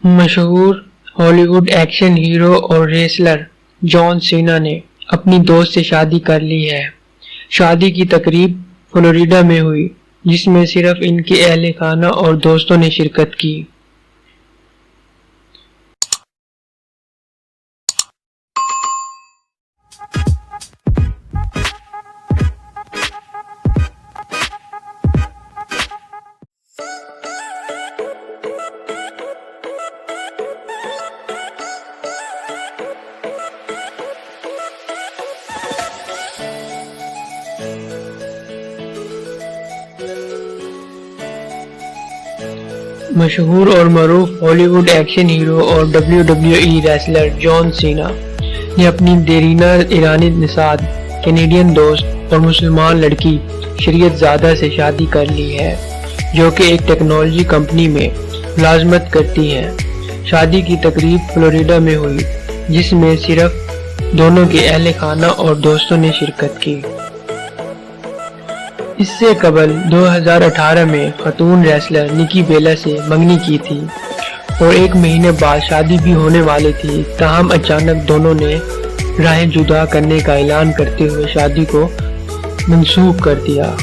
مشہور ہالی would action hero اور ریسلر جان سینا نے اپنی دوست سے شادی کر لی ہے۔ شادی کی تقریب فلوریڈا میں ہوئی، جس میں صرف ان کے اہل خانہ اور دوستوں نے شرکت کی۔ مشہور اور معروف ہالی ووڈ ایکشن ہیرو اور WWE ریسلر جان سینا نے اپنی دیرینہ ایرانی نژاد کینیڈین دوست اور مسلمان لڑکی شریعت زادہ سے شادی کر لی ہے، جو کہ ایک ٹیکنالوجی کمپنی میں ملازمت کرتی ہیں۔ شادی کی تقریب فلوریڈا میں ہوئی، جس میں صرف دونوں کے اہل خانہ اور دوستوں نے شرکت کی۔ اس سے قبل 2018 میں خاتون ریسلر نکی بیلا سے منگنی کی تھی اور ایک مہینے بعد شادی بھی ہونے والی تھی، تاہم اچانک دونوں نے راہیں جدا کرنے کا اعلان کرتے ہوئے شادی کو منسوخ کر دیا۔